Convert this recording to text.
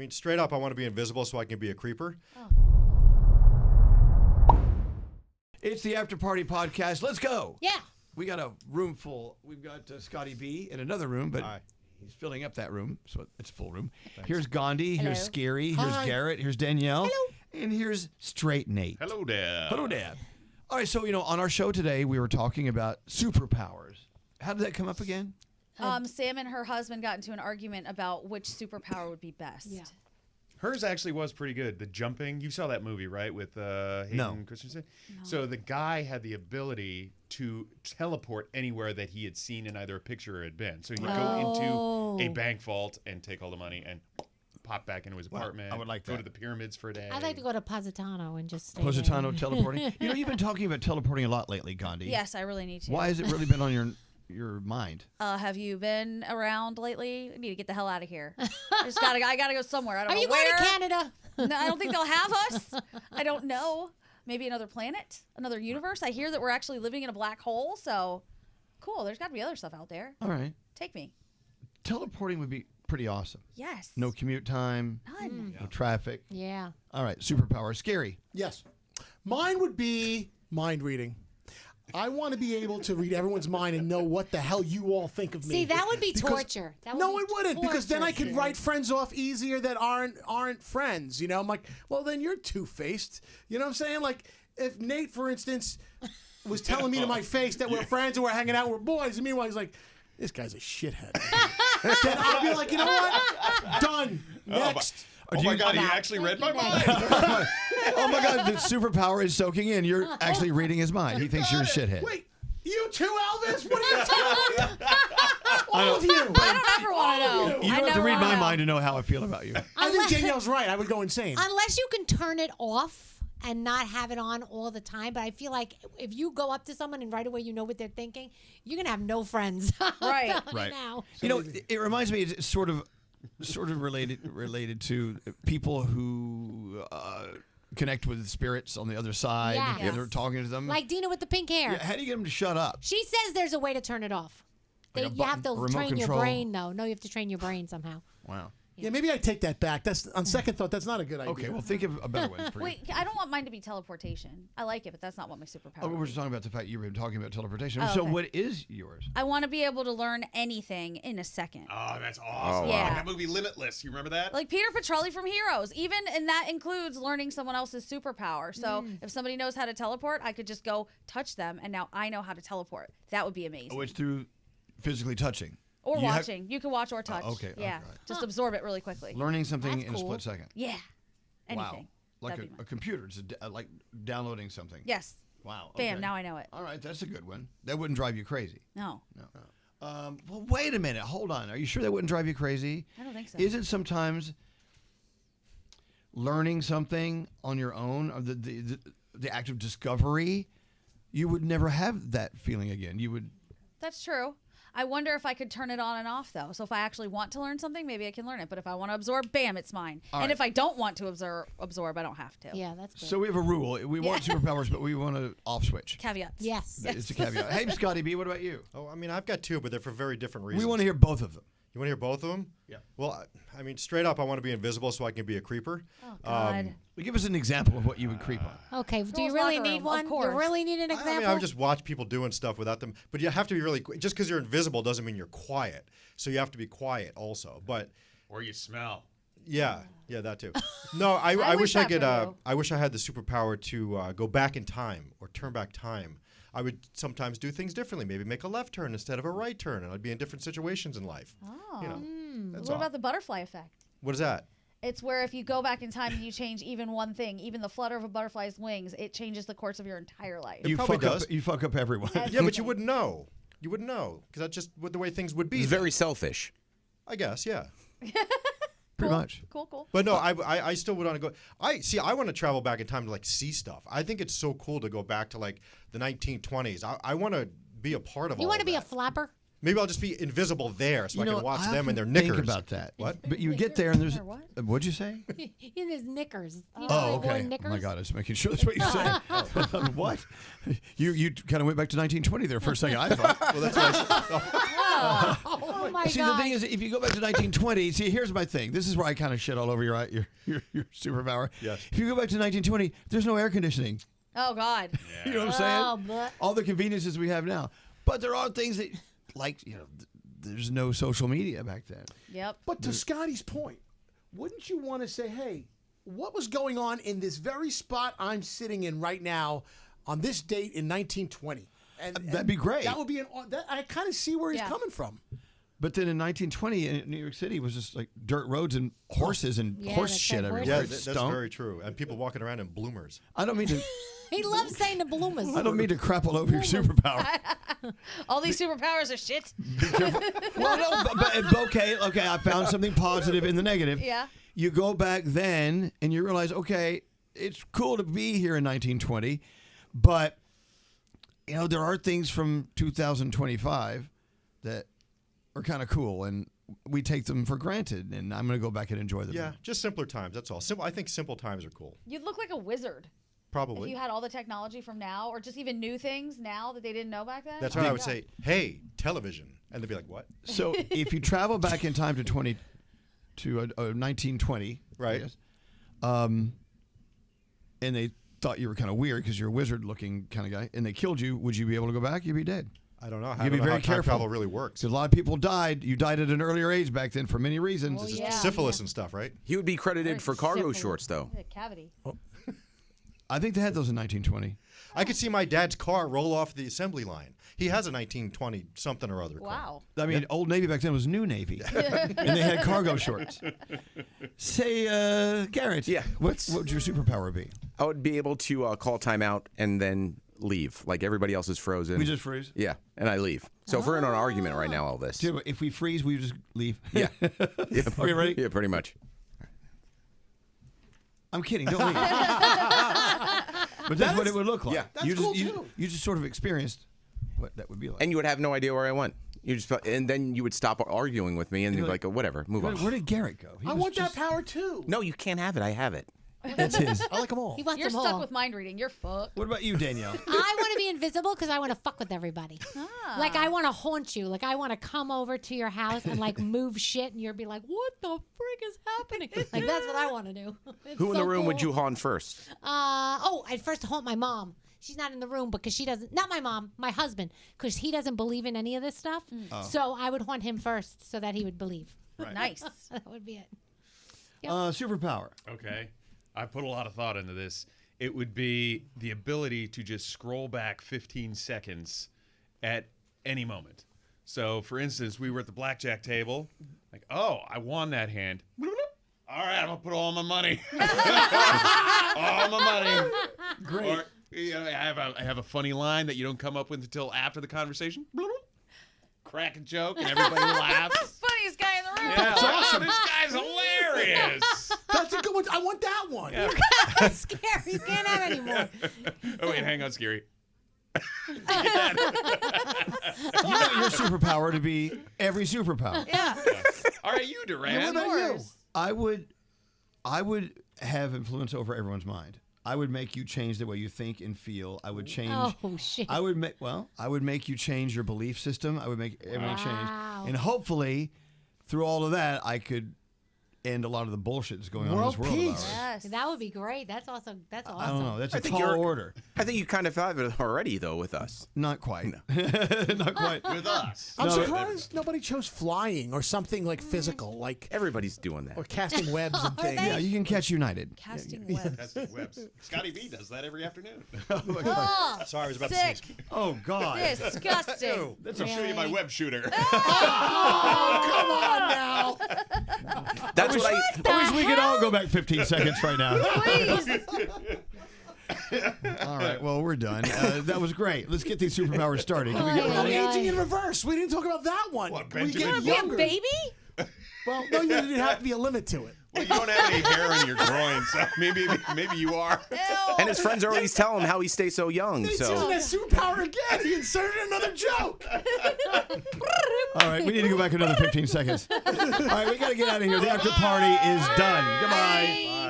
mean, straight up, I want to be invisible so I can be a creeper. Oh. It's the After Party Podcast. Let's go. Yeah. We got a room full. We've got Scotty B in another room, but Hi. he's filling up that room, so it's a full room. Thanks. Here's Gandhi. Hello. Here's Scary. Here's Hi. Garrett. Here's Danielle. Hello. And here's Straight Nate. Hello there. Hello, Dad. All right, so, on our show today, we were talking about superpowers. How did that come up again? Sam and her husband got into an argument about which superpower would be best. Yeah. Hers actually was pretty good. The jumping. You saw that movie, right? With Hayden No. Christensen? No. So the guy had the ability to teleport anywhere that he had seen in either a picture or had been. So he'd go into a bank vault and take all the money and pop back into his apartment. I would like Go that. to the pyramids for a day. I'd like to go to Positano and just stay Positano there. teleporting. You've been talking about teleporting a lot lately, Gandhi. Yes, I really need to. Why has it really been on your mind? Have you been around lately? I need to get the hell out of here. I gotta go somewhere. I don't Are know you where. going to Canada? No, I don't think they'll have us. I don't know. Maybe another planet, another universe. I hear that we're actually living in a black hole. So, cool. There's got to be other stuff out there. All right. Take me. Teleporting would be pretty awesome. Yes. No commute time, None. no traffic. Yeah. All right, superpower. Scary. Yes. Mine would be mind reading. I want to be able to read everyone's mind and know what the hell you all think of me. See, that would be Because- torture. That would No, be it wouldn't, because then I torture. could write friends off easier that aren't friends. I'm like, well, then you're two-faced. You know what I'm saying? Like, if Nate, for instance, was telling me to my face that we're friends and we're hanging out and we're boys, and meanwhile he's like, this guy's a shithead. Then I'll be like, you know what? Done. Next. Oh my God, he actually read my mind. Oh my God, the superpower is soaking in. You're actually reading his mind. He thinks you're a shithead. Wait, you too, Elvis? What are you telling me? All of you. I don't ever want to know. You I don't have to never read wanna my know. mind to know how I feel about you. I think Danielle's right. I would go insane. Unless you can turn it off and not have it on all the time. But I feel like if you go up to someone and right away you know what they're thinking, you're going to have no friends. Right. I'm telling Right. you now. It reminds me. It's sort of related to people who connect with spirits on the other side. Yes. They're talking to them. Like Dina with the pink hair. Yeah, how do you get them to shut up? She says there's a way to turn it off. Like a You have button, a to remote train your control? brain, though. No, you have to train your brain somehow. Wow. Yeah, maybe I take that back. That's on second thought. That's not a good idea. Okay, well, think of a better one for you. Wait, I don't want mine to be teleportation. I like it, but that's not what my superpower Oh, we're is. just talking about the fact you were talking about teleportation. Oh, So okay. what is yours? I want to be able to learn anything in a second. Oh, that's awesome. wow. Like that movie Limitless. You remember that? Like Peter Petrelli from Heroes. And that includes learning someone else's superpower. So if somebody knows how to teleport, I could just go touch them, and now I know how to teleport. That would be amazing. Oh, it's through physically touching. Or You have- watching. You can watch or touch. okay, Yeah. okay. Just absorb it really quickly. Learning something That's in a cool. split second. Yeah. Anything. Wow. Like That'd be a mine. computer. It's like downloading something. Yes. Wow. Bam. okay. Now I know it. All right, that's a good one. That wouldn't drive you crazy. No. No. Well, wait a minute. Hold on. Are you sure that wouldn't drive you crazy? I don't think so. Isn't sometimes learning something on your own, or the act of discovery, you would never have that feeling again. You would. That's true. I wonder if I could turn it on and off, though. So if I actually want to learn something, maybe I can learn it. But if I want to absorb, bam, it's mine. All and right. if I don't want to absorb, I don't have to. Yeah, that's good. So we have a rule. We want superpowers, but we want to off switch. Caveats. Yes. It's a caveat. Hey, Scotty B, what about you? Oh, I mean, I've got two, but they're for very different reasons. We want to hear both of them. You want to hear both of them? Yeah. Well, I mean, straight up, I want to be invisible so I can be a creeper. Oh, God. Well, give us an example of what you would creep on. Okay, do you Girls' really locker need room, one? of You course. really need an I example? mean, I would just watch people doing stuff without them. But you have to be really just because you're invisible doesn't mean you're quiet. So you have to be quiet also. But Or you smell. yeah, that too. No, I I wish wish I that could. for you. I wish I had the superpower to go back in time or turn back time. I would sometimes do things differently. Maybe make a left turn instead of a right turn, and I'd be in different situations in life. Oh. You know, that's What all. about the butterfly effect? What is that? It's where if you go back in time and you change even one thing, even the flutter of a butterfly's wings, it changes the course of your entire life. It probably does. You fuck up everyone. Yeah, but you wouldn't know. You wouldn't know because that's just the way things would be. It's very selfish. I guess, yeah. Pretty much. Cool. But no, I still would want to go. I want to travel back in time to like see stuff. I think it's so cool to go back to like the 1920s. I want to be a part of all You want to of be a that. flapper? Maybe I'll just be invisible there so I can watch them in their often knickers. Think about that. What? But you get there and there's. Or what? What'd you say? In his knickers. You know, Oh, like okay. worn knickers. Oh my God, I was making sure that's what you said. What? You kind of went back to 1920 there for a second. I thought. Well, that's nice. Oh my See, God. the thing is, if you go back to 1920, see, here's my thing. This is where I kind of shit all over your superpower. Yes. If you go back to 1920, there's no air conditioning. Oh God. You know what I'm saying? Oh, but All the conveniences we have now. But there are things that, like, there's no social media back then. Yep. But to Scotty's point, wouldn't you want to say, hey, what was going on in this very spot I'm sitting in right now on this date in 1920? And That'd be great. That would be I kind of see where he's Yeah. coming from. But then in 1920, in New York City, it was just like dirt roads and horses and Yeah, horse that's shit right, everywhere. Yeah, horses. that's Stone. very true. And people walking around in bloomers. I don't mean to. he loves saying the bloomers. I don't mean to crap all over your superpower. All these superpowers are shit. Well, no, but okay, I found something positive in the negative. Yeah. You go back then and you realize, okay, it's cool to be here in 1920, but there are things from 2025 that are kind of cool, and we take them for granted. And I'm going to go back and enjoy them. Yeah, just simpler times. That's all. I think simple times are cool. You'd look like a wizard if Probably. you had all the technology from now, or just even new things now that they didn't know back then. That's Oh why my I would God. say, "Hey, television," and they'd be like, "What?" So if you travel back in time to 1920, Right. yes, and they thought you were kind of weird because you're a wizard-looking kind of guy, and they killed you, would you be able to go back? You'd be dead. I don't know. I You'd don't be know very how time careful. travel really works. Because a lot of people died. You died at an earlier age back then for many reasons. Oh, Just yeah. syphilis and stuff, right? He would be credited for cargo Syphilis. shorts, though. The cavity. I think they had those in 1920. I could see my dad's car roll off the assembly line. He has a 1920 something or other car. Wow. I mean, Old Navy back then was New Navy, and they had cargo shorts. Say, Garrett. Yeah. What would your superpower be? I would be able to call timeout and then leave. Like everybody else is frozen. We just freeze. Yeah, and I leave. So if we're in an argument right now, Elvis. Dude, if we freeze, we just leave. Yeah. Yeah. Are you ready? Yeah, pretty much. I'm kidding. Don't leave. But that's what it would look like. Yeah. That's you cool, just, too. You just sort of experienced what that would be like. And you would have no idea where I went. You just, and then you would stop arguing with me, and you'd be like, oh, whatever, move on. Where did Garrett go? He I was want just- that power too. No, you can't have it. I have it. That's his. I like them all. He wants You're them stuck all. with mind reading. You're fucked. What about you, Danielle? I want to be invisible because I want to fuck with everybody. Like I want to haunt you. Like I want to come over to your house and like move shit, and you'll be like, "What the frick is happening?" Like that's what I want to do. It's Who in so the room would cool. you haunt first? I'd first haunt my mom. She's not in the room because she doesn't. Not my mom, my husband, because he doesn't believe in any of this stuff. So I would haunt him first so that he would believe. Nice. That would be it. Superpower. Okay. I put a lot of thought into this. It would be the ability to just scroll back 15 seconds at any moment. So, for instance, we were at the blackjack table. Like, oh, I won that hand. All right, I'm going to put all my money. All my money. Great. Or, I have a funny line that you don't come up with until after the conversation. Crack a joke and everybody laughs. Funniest guy in the room. Yeah, that's awesome. This guy's hilarious. That's a good one. I want that one. Yeah. That's scary. You can't have any more. Oh, wait, hang on, Scary. You want your superpower to be every superpower. Yeah. All right, you, Duran. What about you? Yours. I would have influence over everyone's mind. I would make you change the way you think and feel. I would change. Oh shit. I would make you change your belief system. I would make everything change, Wow. and hopefully, through all of that, I could end a lot of the bullshit that's going on in World this world. peace. Of ours. Yes. That would be great. That's also. That's awesome. I don't know. That's a I think tall you're- order. I think you kind of have it already, though, with us. Not quite. Not quite. With us. I'm No, surprised nobody chose flying or something like physical, like Everybody's doing that. or casting webs and things. Yeah, you can catch United. Casting webs. That's the webs. Scotty B does that every afternoon. Oh, Sorry, I was about to sick. sneeze. Oh God. Disgusting. I'll show you my web shooter. Come on now. That's what I. I wish we could all go back 15 seconds right now. Please. All right, well, we're done. That was great. Let's get these superpowers started. Can we get Oh, ready? yeah. Aging in reverse. We didn't talk about that one. What, we Benjamin get Button? Be a younger. baby? Well, no, there didn't have to be a limit to it. Well, you don't have any hair in your groin, so maybe you are. And his friends are always telling him how he stays so young. He's So using that superpower again. He inserted another joke. All right, we need to go back another 15 seconds. All right, we got to get out of here. The after party is done. Goodbye.